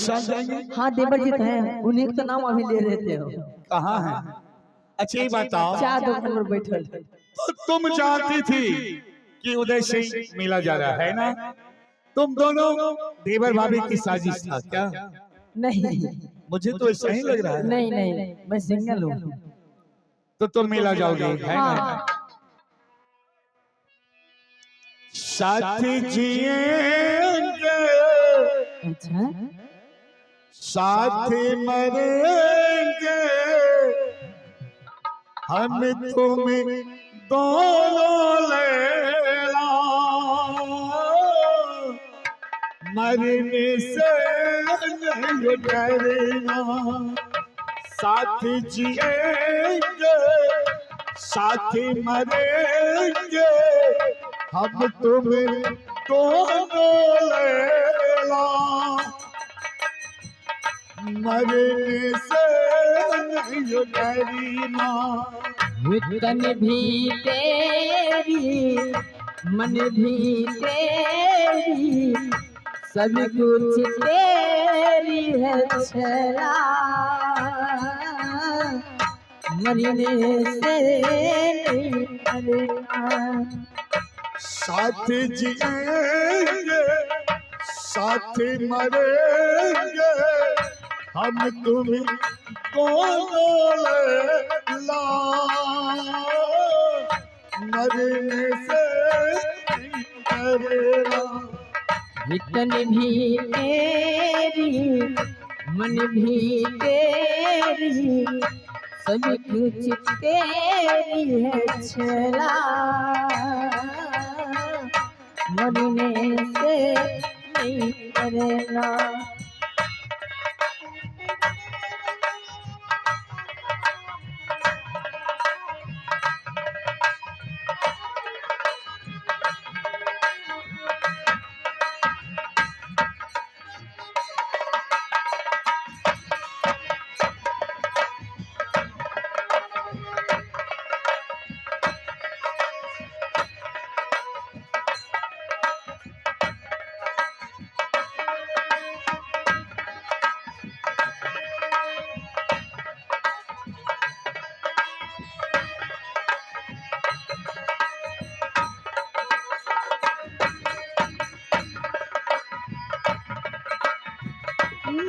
साथ जाएंगे? हाँ देवर जी तो हैं, उन्हीं का नाम अभी ले रहे थे। कहाँ है? अच्छा ये बताओ, चाय दुकान पर बैठल। तो तुम जानती थी कि उदय सिंह मिला जा रहा है ना? तुम दोनों देवर भाभी की साजिश था क्या? नहीं मुझे तो ऐसा ही लग रहा है। नहीं नहीं, मैं सिंगल हूँ। तो तुम मिला जाओगे है ना? हाँ। साथ जिएंगे अच्छा, साथ मरेंगे हम तुम्हें दोनों लैला, मरने से नहीं डरना। साथ जिएंगे साथ मरेंगे हम तुम्हें दोनों लैला, मरने से नहीं डरना। तन भी तेरी मन भी तेरी, सब कुछ तेरी है छला, मरने से नहीं डरना। साथ जिएंगे साथ मरेंगे हम तुम्हें दोनों लैला, मरने से नहीं डरना। तन भी तेरी मन भी तेरी, सब कुछ तेरी है छला, मरने से नहीं डरना।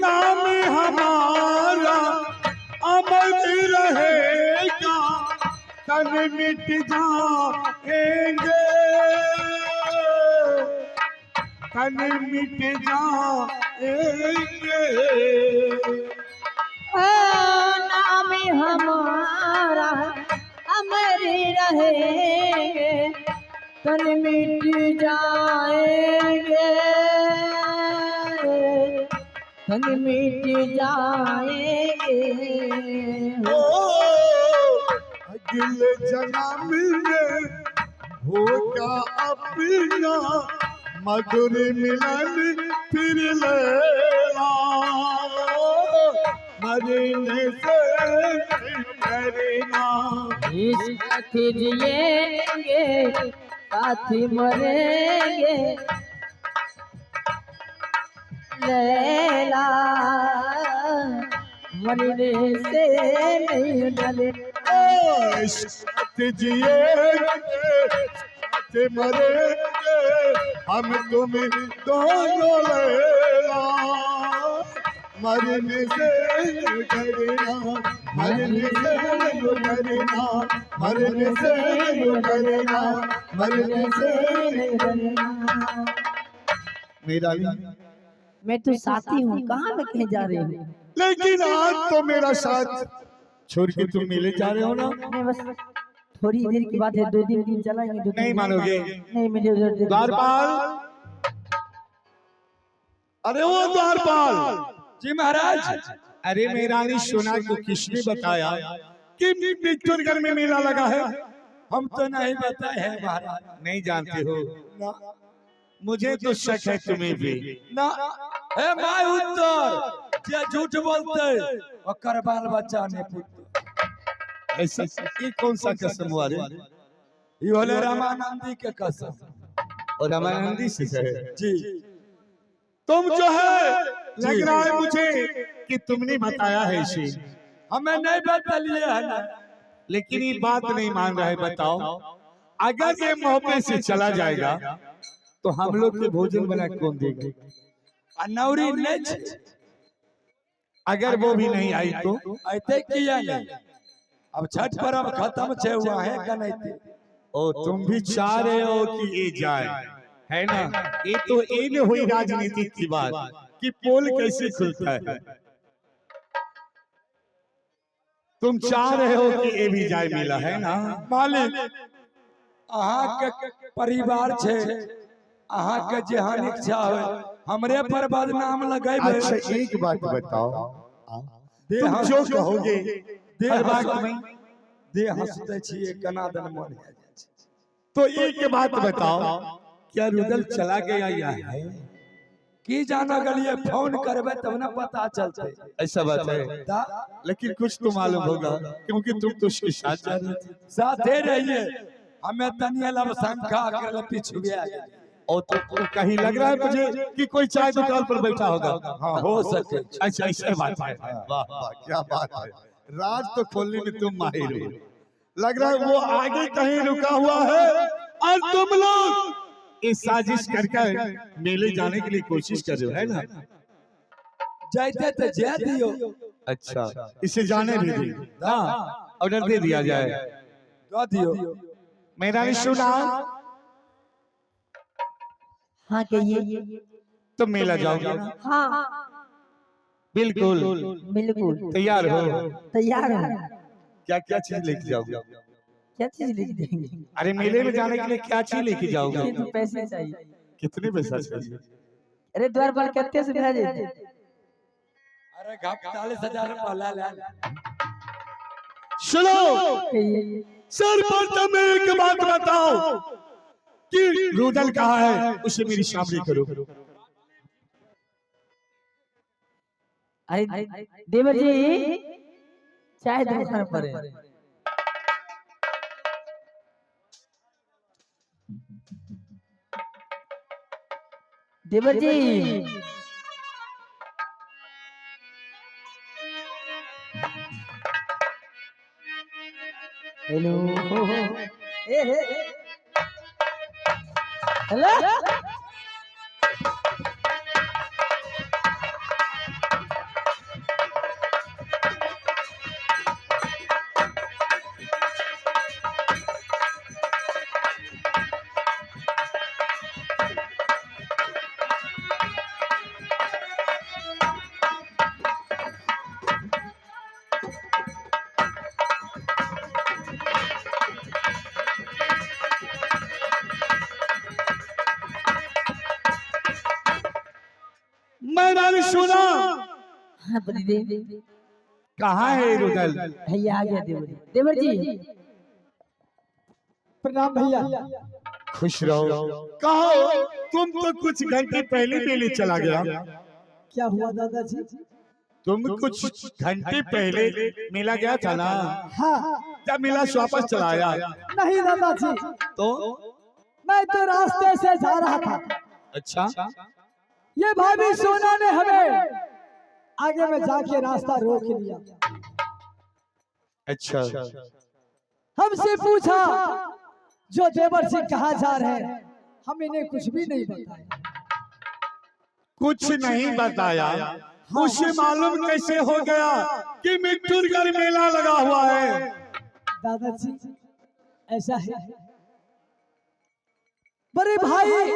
नाम हमारा अमर रहेगा, तन मिट जाएंगे तन मिट जाएंगे। नाम हमारा अमर रहेंगे, तन मिट जाएंगे, तन मिट जाएंगे। अगले जन्म में होगा अपना मधुर मिलन फिर लेना, मरने से नहीं डरना। साथ जिएंगे साथ मरेंगे, लैला मरने से नहीं डरना। साथ जिएंगे साथ मरेंगे हम तुम्हें दोनों लैला, मरने से नहीं डरना, मरने से नहीं डरना, मरने से नहीं डरना, मरने से नहीं डरना। मेरा मैं तो साथी हूँ, कहाँ मैं कहीं जा रही हूँ? लेकिन आज तो मेरा साथ छोड़ के तुम मिले जा रहे हो ना? मैं बस थोड़ी देर की बात है, 2 दिन चलाएंगे। नहीं मानोगे? नहीं, मुझे उधर द्वारपाल, अरे वो द्वारपाल जी महाराज। अरे मेरा रानी सुना को किसने बताया कि बिट्टूरगढ़ में मेला लगा है? हम तो नहीं बताए हैं महाराज। नहीं जानते हो ना? मुझे तो शक है तुम्हें भी ना है माय उत्तर जे झूठ बोलते ओकर बाल बच्चा ने पुत्र। ऐसा ये कौन सा कसम हुआ रे? ये होले रामानंदी के कसम। और रामानंदी से है जी। तुम जो है लग रहा है मुझे कि तुमने बताया है इसे, हमें नहीं बतलिए है ना। लेकिन ये बात नहीं मान रहा है। बताओ, अगर ये मौके से चला जाएगा तो हम लोग के भोजन बना कौन देगा? नौरी नहीं छे। अगर वो भी नहीं आई तो ऐते किया नहीं। अब छठ पर्व खत्म छे हुआ है का नहीं थे। ओ तुम भी चाह रहे हो कि ये जाए, है ना? ये तो इन हुई राजनीति की बात कि पोल कैसे खुलता है। तुम चाह रहे हो कि ये भी जाए मिला, है ना? मालिक अहाँ के परिवार छे, अहाँ के जेहन इच्छा हो हमरे पर बदनाम लगाइबे। अच्छा एक बात बताओ, दे तुम हम जो कहोगे दे हर बात बात में, दे हंसते छिए कना दन मन है। तो एक बात बताओ, क्या रुदल चला गया या है? की जाना गलिए फोन करबे तब ना पता चलते। ऐसा बात है, लेकिन कुछ तो मालूम होगा क्योंकि तुम तो उसके साथ जा रहे थे। साथे रहिए हमें तनिया लब शंका कर पीछे गया। और तो कहीं लग रहा है मुझे कि कोई चाय दुकान पर बैठा होगा। हाँ हो सके। अच्छा ऐसा बात है। वाह वाह क्या बात है, राज तो खोलने में तुम माहिर हो। लग रहा है वो आगे कहीं रुका हुआ है और तुम लोग इस साजिश करके मेले जाने के लिए कोशिश कर रहे हो, है ना? जाते तो जा दियो। अच्छा इसे जाने भी दी, हाँ ऑर्डर दे दिया जाए। दो दियो। मेरा ने सुना हाँ कहिए। तो मेला जाओगे ना? हाँ बिल्कुल बिल्कुल तैयार हो? तैयार हूँ। क्या क्या चीज लेके जाओगे? क्या चीज लिख देंगे? अरे मेले में जाने के लिए क्या चीज लेके जाओगे? सिर्फ पैसे चाहिए। कितने पैसा चाहिए? अरे द्वार पर कितने से भेजे थे? अरे 40,000 पहला ले। सुनो कहिए। सर्वप्रथम एक बात बताओ कि रुदल कहाँ है, उसे मेरी सामने करो। अरे देवर जी चाय दुकान पर है। देवर जी हेलो हेलो मैंने सुना। हाँ बड़ी कहाँ है रुदल? भैया आ गया देवर जी। देवर जी प्रणाम भैया। खुश रहो। कहो तुम तो कुछ घंटे पहले मेले चला गया। क्या हुआ दादाजी? तुम कुछ घंटे पहले मेला गया था ना? हाँ। जब मेला से वापस चला आया नहीं दादाजी, तो? मैं तो रास्ते से जा रहा था। अच्छा ये भाभी सोना ने हमें आगे में जाके रास्ता रोक लिया। अच्छा हमसे पूछा जो देवर सिंह कहाँ जा रहे हैं, हम इन्हें कुछ भी नहीं बताया। कुछ नहीं बताया। उसे मालूम कैसे हो गया कि मिट्टूरगढ़ मेला लगा हुआ है? दादाजी ऐसा है, बड़े भाई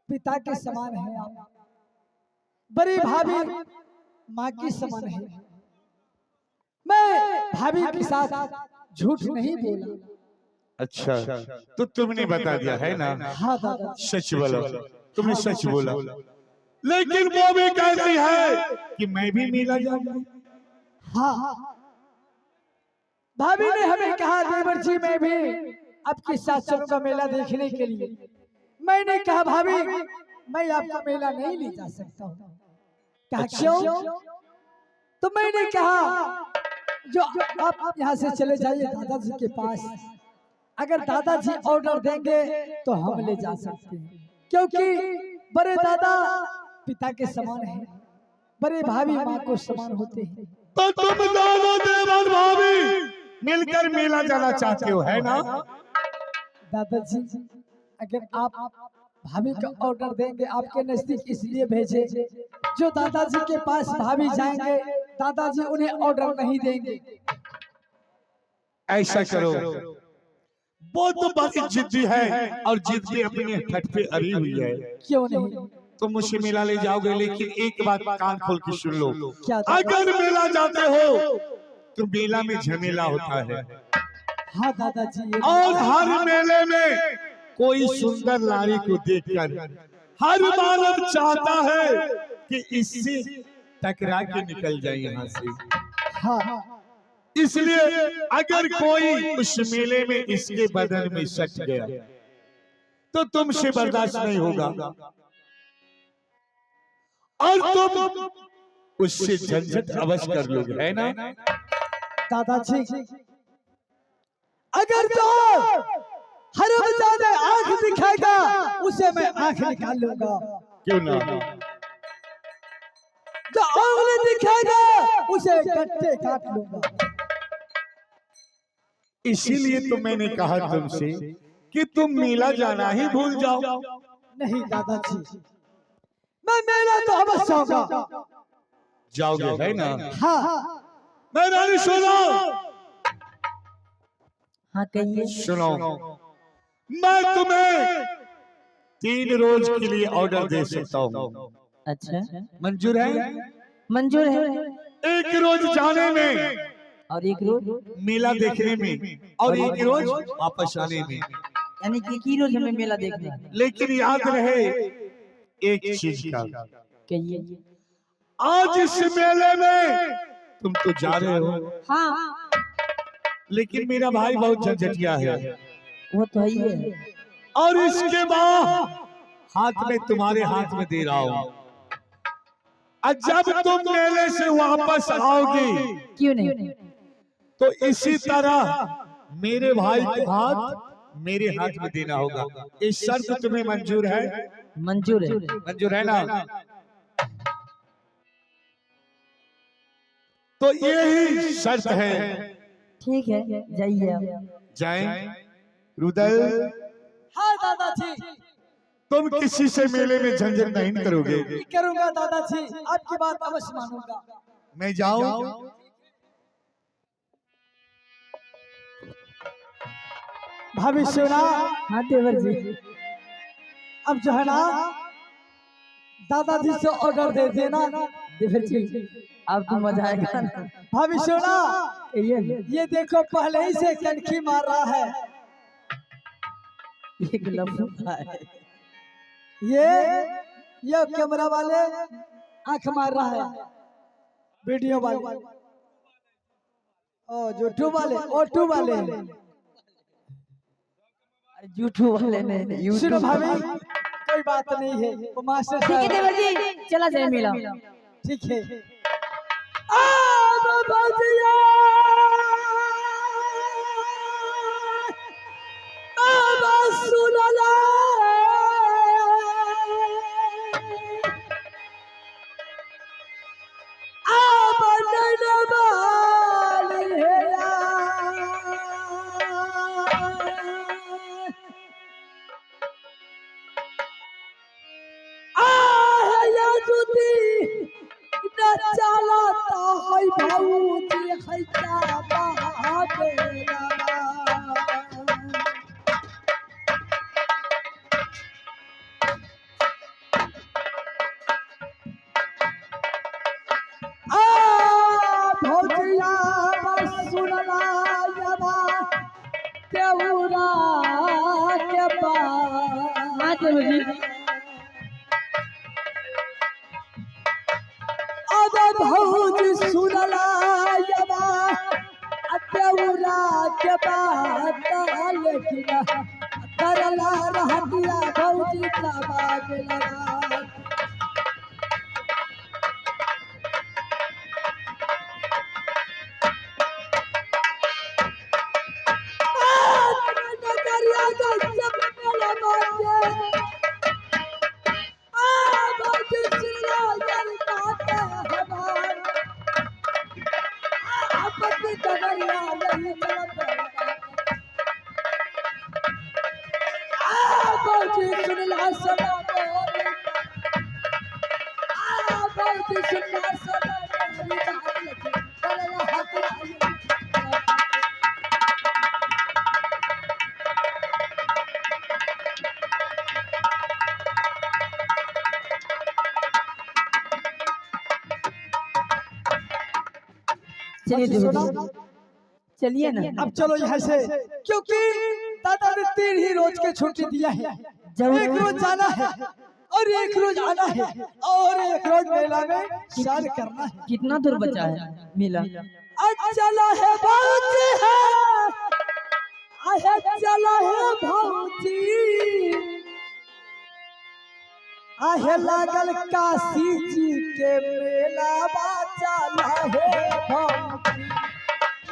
पिता के समान है आप, बड़ी भाभी माँ की समान है। मैं भाभी के साथ झूठ नहीं बोला। अच्छा तो तुमने बता दिया है ना? हाँ दादा सच बोलो, तुमने सच बोला। लेकिन वो भी कहती है कि मैं भी मेला जाऊंगी। हाँ भाभी ने हमें कहा देवर जी मैं भी आपके साथ चलूंगा मेला देखने के लिए। मैंने कहा भाभी मैं आपका मेला नहीं ले जा सकता हूँ। कहा क्यों? तो मैंने कहा जो आप यहाँ से चले जाइए दादाजी के पास, अगर दादाजी ऑर्डर देंगे तो हम ले जा सकते हैं, क्योंकि बड़े दादा पिता के समान हैं, बड़े भाभी माँ को समान होते हैं। तो तुम दोनों देवर भाभी मिलकर मेला जाना चाहते हो, है ना? दादाजी, अगर आप भाभी का ऑर्डर देंगे, आपके नजदीक इसलिए भेजे, जो दादाजी के पास भाभी जाएंगे दादाजी उन्हें ऑर्डर नहीं देंगे। ऐसा करो, वो तो बड़ी जिद्दी है और जिद पे अपने हट पे अड़ी हुई है। क्यों नहीं? तुम मुझे मेला ले जाओगे, लेकिन एक बात कान खोल के सुन लो। क्या? अगर मेला जाते हो तो मेला में झमेला होता है। हाँ दादाजी, और हर मेले में कोई सुंदर नारी को देखकर हर मानव चाहता है कि इससे टकरा के निकल जाए यहाँ से। हाँ, इसलिए अगर कोई उस मेले में इसके बदन में सट गया तो तुमसे बर्दाश्त नहीं होगा और तुम उससे झंझट अवश्य कर लोगे, है ना? दादाजी, अगर जो हरमजादा आंख दिखाएगा उसे मैं आंख निकाल लूंगा। क्यों ना? जो उंगली दिखाएगा उसे कट्टे काट लूंगा। इसीलिए तो मैंने कहा तुमसे कि तुम मेला जाना ही भूल जाओ। नहीं दादाजी, मैं मेला तो अवश्य होगा। जाओगे, है ना? हाँ, मैं रानी सुनो, हाँ कहिए। सुनो, मैं तुम्हें 3 रोज के लिए ऑर्डर दे सकता हूँ। अच्छा, मंजूर है? मंजूर है। 1 रोज जाने में और 1 रोज मेला देखने में और 1 रोज वापस आने में, यानी कि 1 रोज हमें मेला देखना है। लेकिन याद रहे एक चीज का, कहिए। आज इस मेले में तुम तो जा रहे हो, हाँ, लेकिन मेरा भाई बहुत झंझटिया है वो तो ही है। और इसके बाद हाथ में तुम्हारे हाथ में दे रहा हूँ। और जब तुम मेले से वापस आओगी क्यों नहीं? तो इसी तरह मेरे भाई के हाथ मेरे हाथ में देना होगा। ये शर्त तुम्हें मंजूर है? मंजूर है। मंजूर है ना? तो यही शर्त है। ठीक है, जाइए आप। जाएं रुदल, हाँ दादाजी, तुम किसी से मेले में झंझट नहीं करोगे। करूंगा दादाजी, आपकी बात अवश्य मानूंगा। मैं जाऊं? भाभी सुना, हाँ देवर जी, अब जो है ना दादाजी से ऑर्डर दे देना। देवर जी अब तो मजा आएगा ना। भाभी सुना, ये देखो पहले ही से कनखी मार रहा है। एक लफड़ा है। ये कैमरा वाले आंख मार रहा है, वीडियो वाले, ओ जो टू वाले, ओ टू वाले, यूट्यूब वाले ने। सुनो भाभी, कोई बात नहीं है, वो मास्टर ठीक है देवर जी, चला जाए मेला। ठीक है। भजिया सुनला चलाता है भाऊजी खैता बहाबेला। भौजिया सुनला यबा केउरा के बात भौज सुनला यबा केउरा के बात, लेकिन करला रहतिया भौजी का बात लगा। बड़ी सुंदर सोना मेरी बात लगी तेरे हाथ आई। चलिए देवर जी, चलिए ना। अब चलो यहाँ से, क्योंकि दादा ने 3 ही रोज के छुट्टी दिया है। एक रोज जाना है और एक रोज आना है और एक रोज मेला में सैर करना है। कितना दूर बचा है मेला? चला है भौजी है, आहे चला है भौजी, आहे लागल काशी जी के मेला बा चला है भौजी,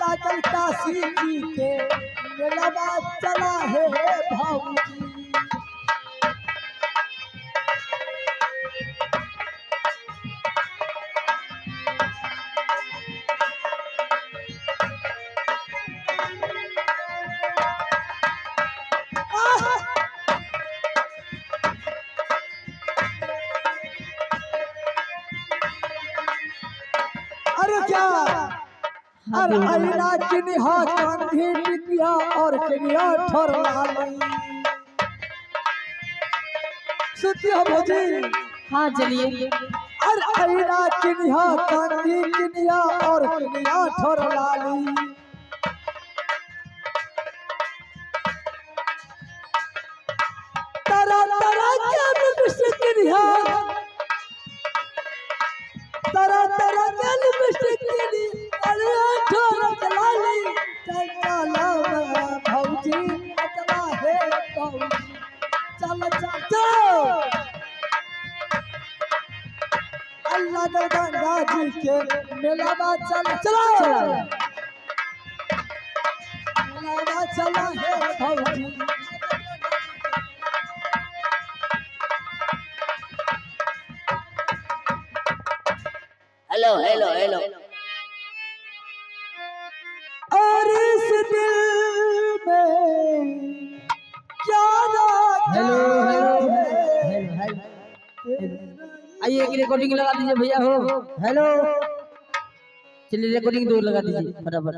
लागल काशी जी के मेला बा चला है भौजी। अरे क्या अरे आईना किनिया कंधी टिकिया और किनिया ठोर लाली। सुती हो भौजी? हाँ चलिए। अरे आईना किनिया कंधी किनिया और किनिया ठोर लाली। तरह तरह के लिपस्टिक किनिया, तरह तरह के लिपस्टिक किनिया ठोर लाली। चला भौजी चला है भौजी, चल चल चलो। अल्लाह के गंगा जी के मेला बा चल चलो, मेला बा चला है भौजी। Hello hello hello. और इस दिल में क्या हेलो हेलो। आइए एक रिकॉर्डिंग लगा दीजिए भैया हो। हेलो, चलिए रिकॉर्डिंग दूर लगा दीजिए बराबर।